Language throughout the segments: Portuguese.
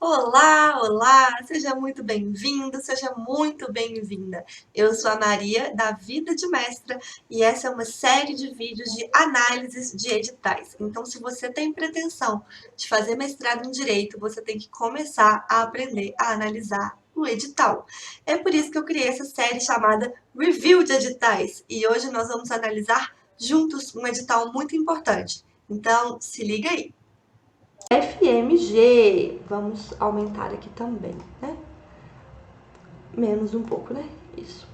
Olá, olá! Seja muito bem-vindo, seja muito bem-vinda. Eu sou a Maria, da Vida de Mestra, e essa é uma série de vídeos de análises de editais. Então, se você tem pretensão de fazer mestrado em Direito, você tem que começar a aprender a analisar o edital. É por isso que eu criei essa série chamada Review de Editais, e hoje nós vamos analisar juntos um edital muito importante. Então, se liga aí! FMG, vamos aumentar aqui também, né? Menos um pouco, né? Isso.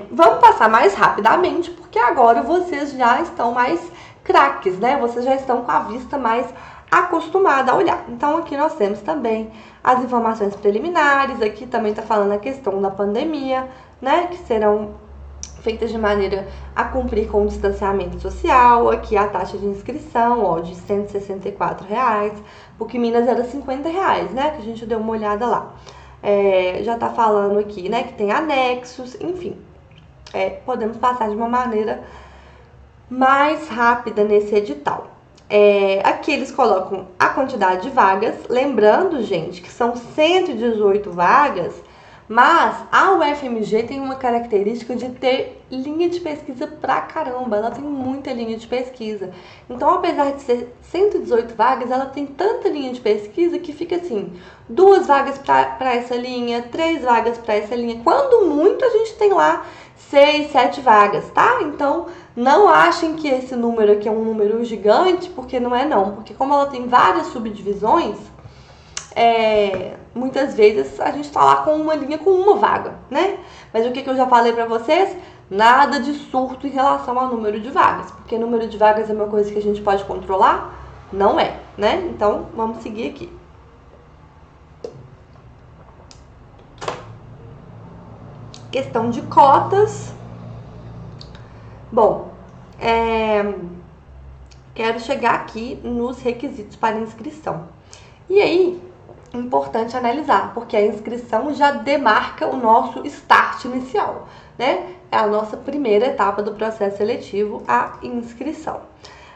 Vamos passar mais rapidamente, porque agora vocês já estão mais craques, né? Vocês já estão com a vista mais acostumada a olhar. Então, aqui nós temos também as informações preliminares, aqui também está falando a questão da pandemia, né? Que serão feitas de maneira a cumprir com o distanciamento social. Aqui a taxa de inscrição, ó, de R$ 164, porque Minas era R$ 50, né? Que a gente deu uma olhada lá. Já tá falando aqui, né, que tem anexos, enfim. Podemos passar de uma maneira mais rápida nesse edital. Aqui eles colocam a quantidade de vagas, lembrando, gente, que são 118 vagas, mas a UFMG tem uma característica de ter linha de pesquisa pra caramba, ela tem muita linha de pesquisa. Então, apesar de ser 118 vagas, ela tem tanta linha de pesquisa que fica assim, 2 vagas para essa linha, 3 vagas para essa linha. Quando muito, a gente tem lá 6, 7 vagas, tá? Então, não achem que esse número aqui é um número gigante, porque não é não. Porque como ela tem várias subdivisões, muitas vezes a gente tá lá com uma linha com uma vaga, né? Mas o que eu já falei pra vocês? Nada de surto em relação ao número de vagas. Porque número de vagas é uma coisa que a gente pode controlar? Não é, né? Então, vamos seguir aqui. Questão de cotas. Bom, quero chegar aqui nos requisitos para inscrição. E aí, importante analisar, porque a inscrição já demarca o nosso start inicial, né? É a nossa primeira etapa do processo seletivo, a inscrição.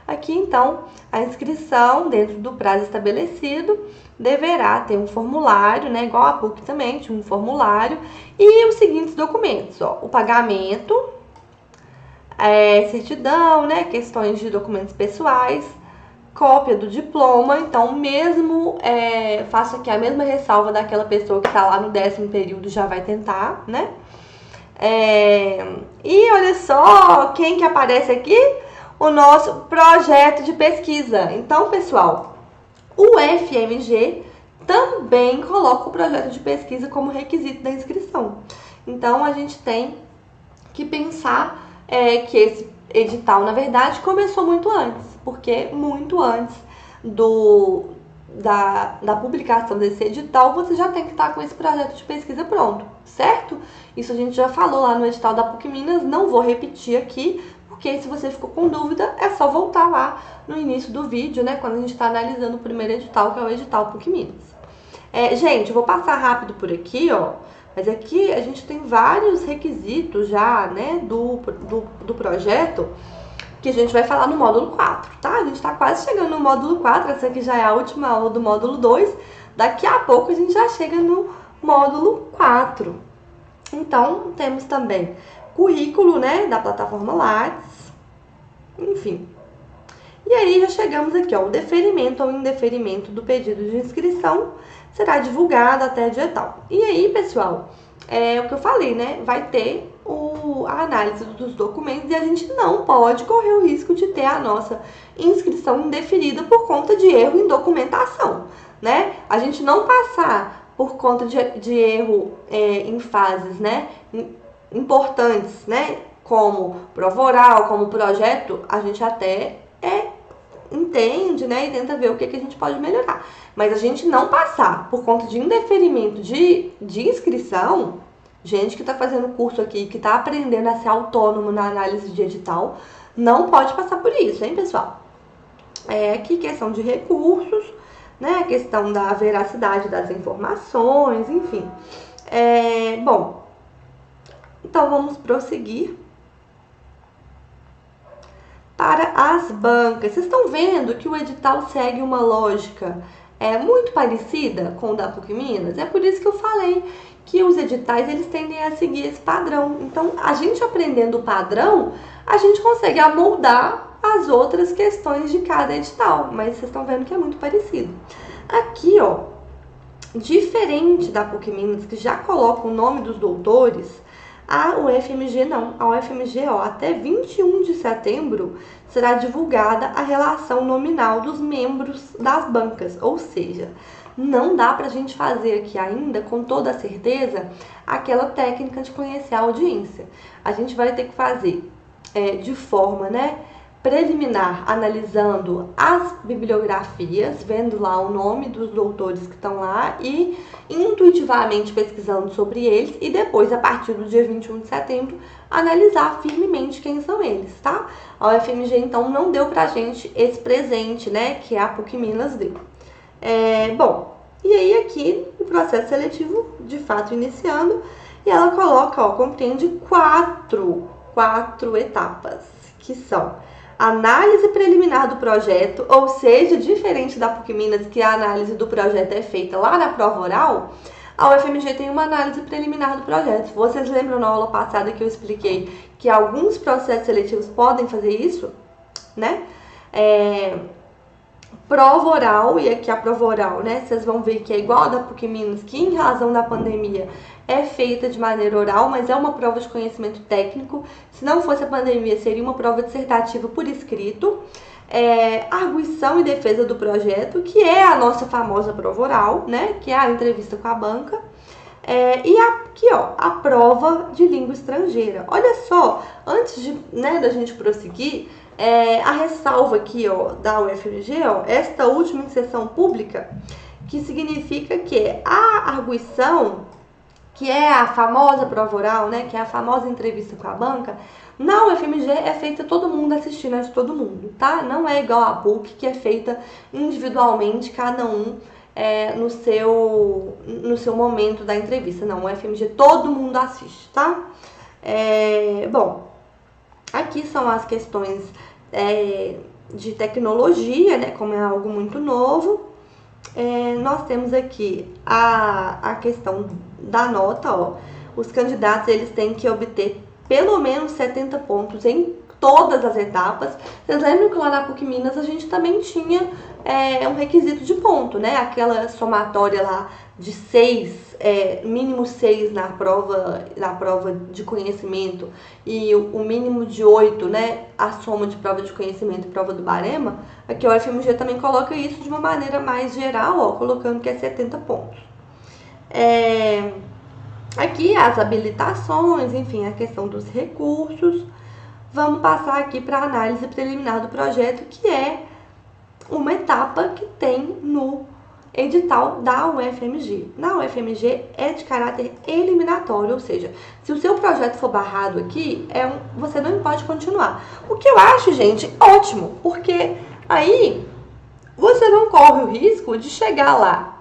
Aqui, então, a inscrição, dentro do prazo estabelecido, deverá ter um formulário, né? Igual a PUC também, tinha um formulário, e os seguintes documentos, ó, o pagamento, certidão, né? Questões de documentos pessoais, cópia do diploma. Então, mesmo faço aqui a mesma ressalva daquela pessoa que está lá no 10º período, já vai tentar, né? E olha só quem que aparece aqui, o nosso projeto de pesquisa. Então, pessoal, o FMG também coloca o projeto de pesquisa como requisito da inscrição. Então, a gente tem que pensar que esse edital, na verdade, começou muito antes, porque muito antes da publicação desse edital, você já tem que estar com esse projeto de pesquisa pronto, certo? Isso a gente já falou lá no edital da PUC Minas, não vou repetir aqui, porque se você ficou com dúvida, é só voltar lá no início do vídeo, né, quando a gente está analisando o primeiro edital, que é o edital PUC Minas. Gente, eu vou passar rápido por aqui, ó, mas aqui a gente tem vários requisitos já, né, do projeto, que a gente vai falar no módulo 4, tá? A gente tá quase chegando no módulo 4, essa aqui já é a última aula do módulo 2. Daqui a pouco a gente já chega no módulo 4. Então, temos também currículo, né, da plataforma Lattes, enfim. E aí já chegamos aqui, ó, o deferimento ou indeferimento do pedido de inscrição será divulgado até dia tal. E aí, pessoal, o que eu falei, né, vai ter a análise dos documentos e a gente não pode correr o risco de ter a nossa inscrição indeferida por conta de erro em documentação, né? A gente não passar por conta de erro em fases, né, importantes, né, como prova oral, como projeto, a gente até entende, né, e tenta ver o que a gente pode melhorar. Mas a gente não passar por conta de indeferimento de inscrição, gente que está fazendo curso aqui, que está aprendendo a ser autônomo na análise de edital, não pode passar por isso, hein, pessoal? Aqui questão de recursos, né, questão da veracidade das informações, enfim. Bom, então vamos prosseguir para as bancas. Vocês estão vendo que o edital segue uma lógica é muito parecida com o da PUC Minas. É por isso que eu falei que os editais eles tendem a seguir esse padrão. Então, a gente aprendendo o padrão, a gente consegue amoldar as outras questões de cada edital. Mas vocês estão vendo que é muito parecido. Aqui, ó, diferente da PUC Minas, que já coloca o nome dos doutores, a UFMG não. A UFMG, ó, até 21 de setembro será divulgada a relação nominal dos membros das bancas. Ou seja, não dá pra gente fazer aqui ainda, com toda certeza, aquela técnica de conhecer a audiência. A gente vai ter que fazer de forma, né, preliminar, analisando as bibliografias, vendo lá o nome dos doutores que estão lá e intuitivamente pesquisando sobre eles e depois, a partir do dia 21 de setembro, analisar firmemente quem são eles, tá? A UFMG, então, não deu pra gente esse presente, né, que a PUC Minas deu. Bom, e aí aqui o processo seletivo, de fato, iniciando, e ela coloca, ó, compreende quatro etapas, que são análise preliminar do projeto, ou seja, diferente da PUC Minas, que a análise do projeto é feita lá na prova oral, a UFMG tem uma análise preliminar do projeto. Vocês lembram na aula passada que eu expliquei que alguns processos seletivos podem fazer isso, né? Prova oral, e aqui a prova oral, né? Vocês vão ver que é igual a da PUC Minas, que em razão da pandemia é feita de maneira oral, mas é uma prova de conhecimento técnico. Se não fosse a pandemia, seria uma prova dissertativa por escrito. Arguição e defesa do projeto, que é a nossa famosa prova oral, né? Que é a entrevista com a banca. E aqui, ó, a prova de língua estrangeira. Olha só, antes de, né, da gente prosseguir, a ressalva aqui, ó, da UFMG, ó, esta última inserção pública, que significa que a arguição, que é a famosa prova oral, né, que é a famosa entrevista com a banca, na UFMG é feita todo mundo assistindo de todo mundo, tá? Não é igual a PUC, que é feita individualmente, cada um no seu momento da entrevista. Não, o UFMG todo mundo assiste, tá? Bom, aqui são as questões de tecnologia, né, como é algo muito novo. Nós temos aqui a questão da nota, ó. Os candidatos eles têm que obter pelo menos 70 pontos em todas as etapas. Vocês lembram que lá na PUC Minas a gente também tinha um requisito de ponto, né? Aquela somatória lá de 6, mínimo 6 na prova de conhecimento e o mínimo de 8, né? A soma de prova de conhecimento e prova do barema. Aqui o UFMG também coloca isso de uma maneira mais geral, ó, colocando que é 70 pontos. Aqui as habilitações, enfim, a questão dos recursos. Vamos passar aqui para a análise preliminar do projeto, que é uma etapa que tem no edital da UFMG. Na UFMG é de caráter eliminatório, ou seja, se o seu projeto for barrado aqui, você não pode continuar. O que eu acho, gente, ótimo, porque aí você não corre o risco de chegar lá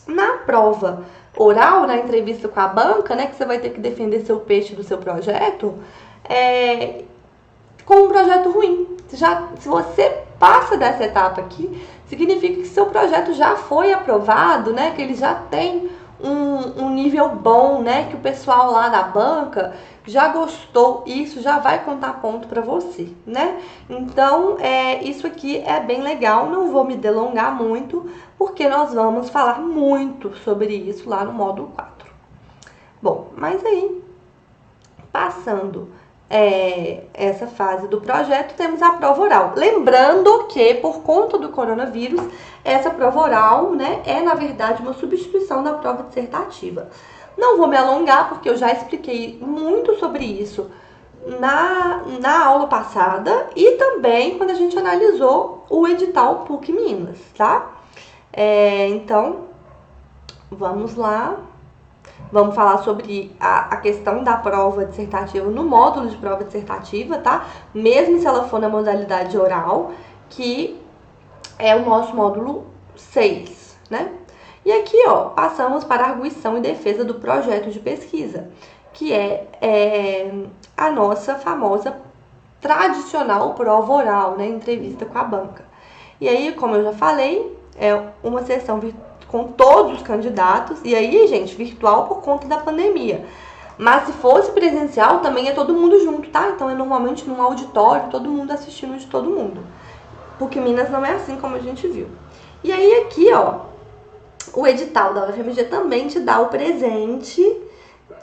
na prova oral, na entrevista com a banca, né, que você vai ter que defender seu peixe do seu projeto, com um projeto ruim. Se você passa dessa etapa aqui, significa que seu projeto já foi aprovado, né, que ele já tem um nível bom, né, que o pessoal lá na banca já gostou, isso já vai contar ponto para você, né? Então, isso aqui é bem legal, não vou me delongar muito, porque nós vamos falar muito sobre isso lá no módulo 4. Bom, mas aí, passando essa fase do projeto, temos a prova oral. Lembrando que, por conta do coronavírus, essa prova oral, né, é, na verdade, uma substituição da prova dissertativa. Não vou me alongar, porque eu já expliquei muito sobre isso na aula passada e também quando a gente analisou o edital PUC Minas, tá? Então, vamos lá. Vamos falar sobre a questão da prova dissertativa no módulo de prova dissertativa, tá? Mesmo se ela for na modalidade oral, que é o nosso módulo 6, né? E aqui, ó, passamos para a arguição e defesa do projeto de pesquisa, que é a nossa famosa tradicional prova oral, né? Entrevista com a banca. E aí, como eu já falei, é uma sessão com todos os candidatos, e aí, gente, virtual por conta da pandemia. Mas se fosse presencial, também é todo mundo junto, tá? Então é normalmente num auditório, todo mundo assistindo de todo mundo. PUC Minas não é assim como a gente viu. E aí aqui, ó, o edital da UFMG também te dá o presente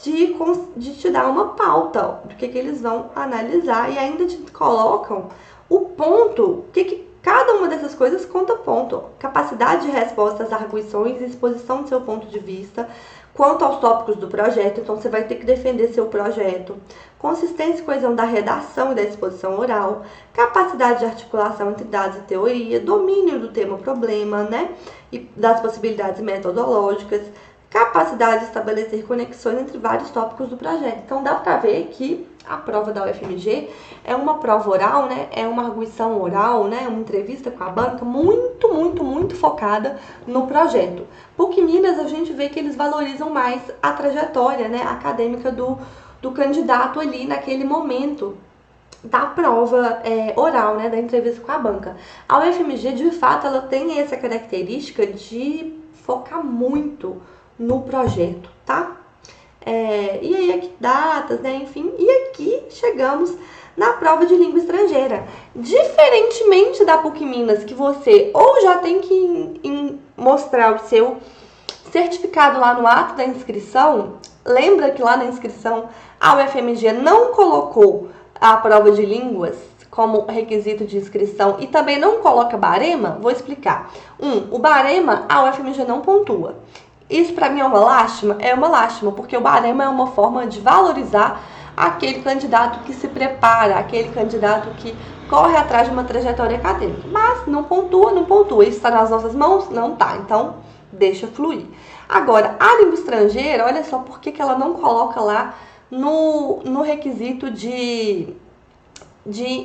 de te dar uma pauta, ó, do que eles vão analisar, e ainda te colocam o ponto, que cada uma dessas coisas conta ponto. Ó. Capacidade de resposta às arguições e exposição do seu ponto de vista quanto aos tópicos do projeto, então você vai ter que defender seu projeto. Consistência e coesão da redação e da exposição oral, capacidade de articulação entre dados e teoria, domínio do tema problema, né, e das possibilidades metodológicas, capacidade de estabelecer conexões entre vários tópicos do projeto. Então dá para ver que a prova da UFMG é uma prova oral, né? É uma arguição oral, né? Uma entrevista com a banca muito focada no projeto. PUC Minas a gente vê que eles valorizam mais a trajetória, né, acadêmica do candidato ali naquele momento da prova oral, né, da entrevista com a banca. A UFMG, de fato, ela tem essa característica de focar muito no projeto, tá? E aí aqui datas, né, enfim, e aqui chegamos na prova de língua estrangeira. Diferentemente da PUC Minas, que você ou já tem que mostrar o seu certificado lá no ato da inscrição, lembra que lá na inscrição a UFMG não colocou a prova de línguas como requisito de inscrição e também não coloca barema? Vou explicar. O barema a UFMG não pontua. Isso para mim é uma lástima? É uma lástima, porque o barema é uma forma de valorizar aquele candidato que se prepara, aquele candidato que corre atrás de uma trajetória acadêmica. Mas não pontua. Isso está nas nossas mãos? Não tá. Então, deixa fluir. Agora, a língua estrangeira, olha só por que ela não coloca lá no requisito de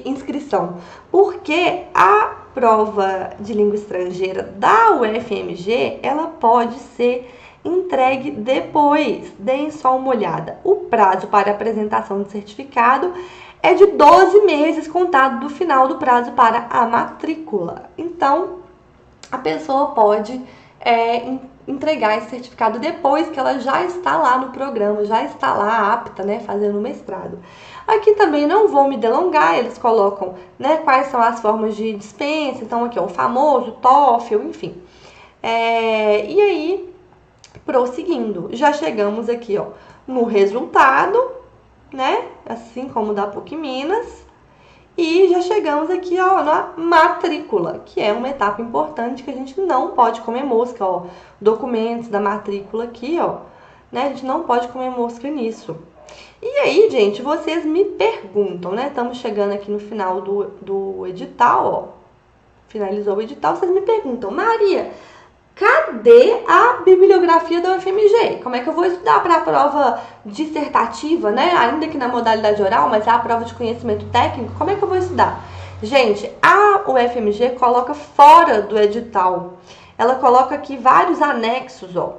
inscrição. Porque a prova de língua estrangeira da UFMG, ela pode ser entregue depois. Deem só uma olhada. O prazo para apresentação do certificado é de 12 meses contado do final do prazo para a matrícula. Então, a pessoa pode entregar esse certificado depois que ela já está lá no programa, já está lá apta, né, fazendo o mestrado. Aqui também não vou me delongar, eles colocam, né, quais são as formas de dispensa, então aqui, ó, o famoso TOEFL, enfim. E aí, prosseguindo, já chegamos aqui, ó, no resultado, né, assim como da PUC Minas. E já chegamos aqui, ó, na matrícula, que é uma etapa importante que a gente não pode comer mosca, ó. Documentos da matrícula aqui, ó, né? A gente não pode comer mosca nisso. E aí, gente, vocês me perguntam, né? Estamos chegando aqui no final do edital, ó. Finalizou o edital, vocês me perguntam, Maria, cadê a bibliografia da UFMG? Como é que eu vou estudar para a prova dissertativa, né? Ainda que na modalidade oral, mas é a prova de conhecimento técnico, como é que eu vou estudar? Gente, a UFMG coloca fora do edital. Ela coloca aqui vários anexos, ó.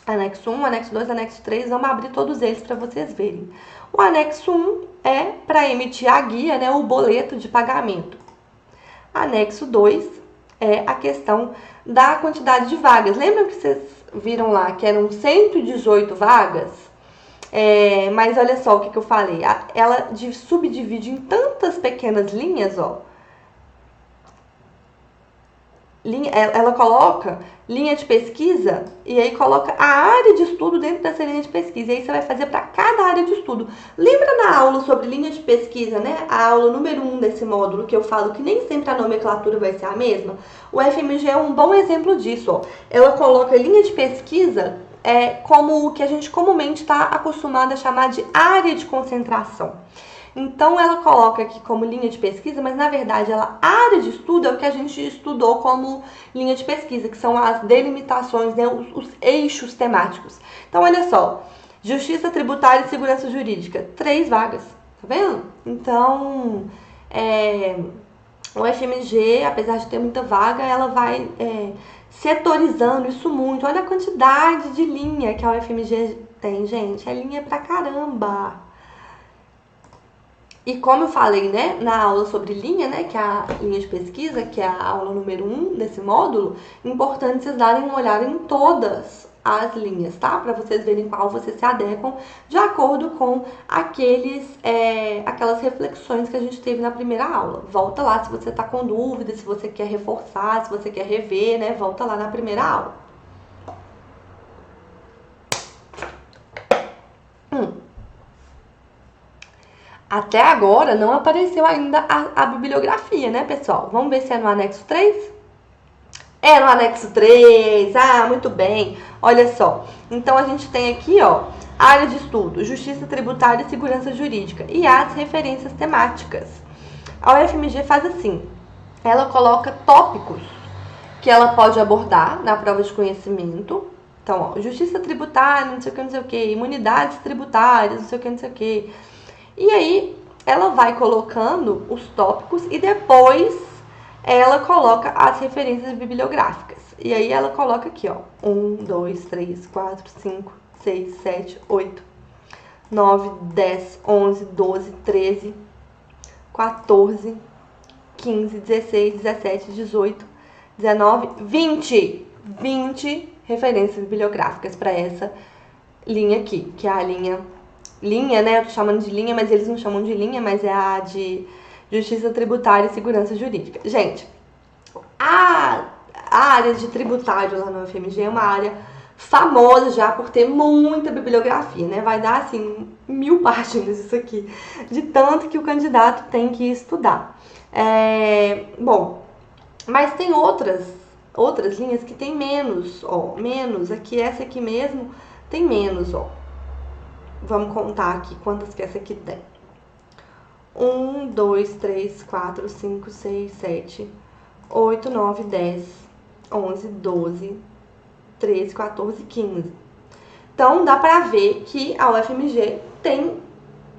Anexo 1, anexo 2, anexo 3, vamos abrir todos eles para vocês verem. O anexo 1 é para emitir a guia, né, o boleto de pagamento. Anexo 2 é a questão da quantidade de vagas. Lembram que vocês viram lá que eram 118 vagas? Mas olha só o que eu falei. Ela subdivide em tantas pequenas linhas, ó. Ela coloca linha de pesquisa e aí coloca a área de estudo dentro dessa linha de pesquisa. E aí você vai fazer para cada área de estudo. Lembra na aula sobre linha de pesquisa, né? A aula número 1 desse módulo que eu falo que nem sempre a nomenclatura vai ser a mesma? O FMG é um bom exemplo disso, ó. Ela coloca linha de pesquisa como o que a gente comumente está acostumado a chamar de área de concentração. Então, ela coloca aqui como linha de pesquisa, mas na verdade, a área de estudo é o que a gente estudou como linha de pesquisa, que são as delimitações, né, os eixos temáticos. Então, olha só, Justiça Tributária e Segurança Jurídica, 3 vagas, tá vendo? Então, o FMG, apesar de ter muita vaga, ela vai setorizando isso muito. Olha a quantidade de linha que a UFMG tem, gente, é linha pra caramba. E como eu falei, né, na aula sobre linha, né, que é a linha de pesquisa, que é a aula número 1 desse módulo, importante vocês darem uma olhada em todas as linhas, tá? Para vocês verem qual vocês se adequam de acordo com aquelas reflexões que a gente teve na primeira aula. Volta lá se você tá com dúvida, se você quer reforçar, se você quer rever, né? Volta lá na primeira aula. Até agora não apareceu ainda a bibliografia, né, pessoal? Vamos ver se é no anexo 3? É no anexo 3, muito bem. Olha só, então a gente tem aqui, ó, área de estudo, Justiça Tributária e Segurança Jurídica e as referências temáticas. A UFMG faz assim, ela coloca tópicos que ela pode abordar na prova de conhecimento. Então, ó, Justiça Tributária, não sei o que, imunidades tributárias, não sei o que. E aí, ela vai colocando os tópicos e depois ela coloca as referências bibliográficas. E aí ela coloca aqui, ó, 1, 2, 3, 4, 5, 6, 7, 8, 9, 10, 11, 12, 13, 14, 15, 16, 17, 18, 19, 20 referências bibliográficas para essa linha aqui, que é a linha, né? Eu tô chamando de linha, mas eles não chamam de linha, mas é a de Justiça Tributária e Segurança Jurídica. Gente, a área de tributário lá no UFMG é uma área famosa já por ter muita bibliografia, né? Vai dar, assim, 1000 páginas isso aqui, de tanto que o candidato tem que estudar. Bom, mas tem outras linhas que tem menos, ó, aqui, essa aqui mesmo tem menos, ó. Vamos contar aqui quantas que essa aqui tem. 1, 2, 3, 4, 5, 6, 7, 8, 9, 10, 11, 12, 13, 14, 15. Então, dá pra ver que a UFMG tem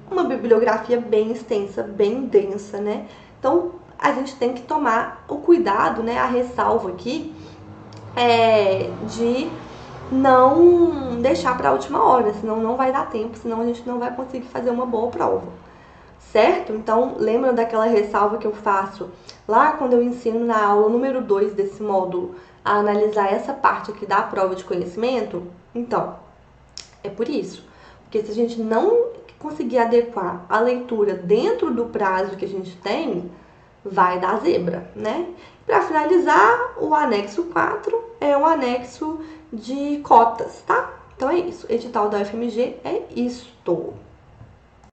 uma bibliografia bem extensa, bem densa, né? Então, a gente tem que tomar o cuidado, né? A ressalva aqui de não deixar para a última hora, senão não vai dar tempo, senão a gente não vai conseguir fazer uma boa prova, certo? Então, lembra daquela ressalva que eu faço lá quando eu ensino na aula número 2 desse módulo a analisar essa parte aqui da prova de conhecimento? Então, é por isso, porque se a gente não conseguir adequar a leitura dentro do prazo que a gente tem, vai dar zebra, né? Para finalizar, o anexo 4 é um anexo de cotas, tá? Então é isso. Edital da UFMG é isto.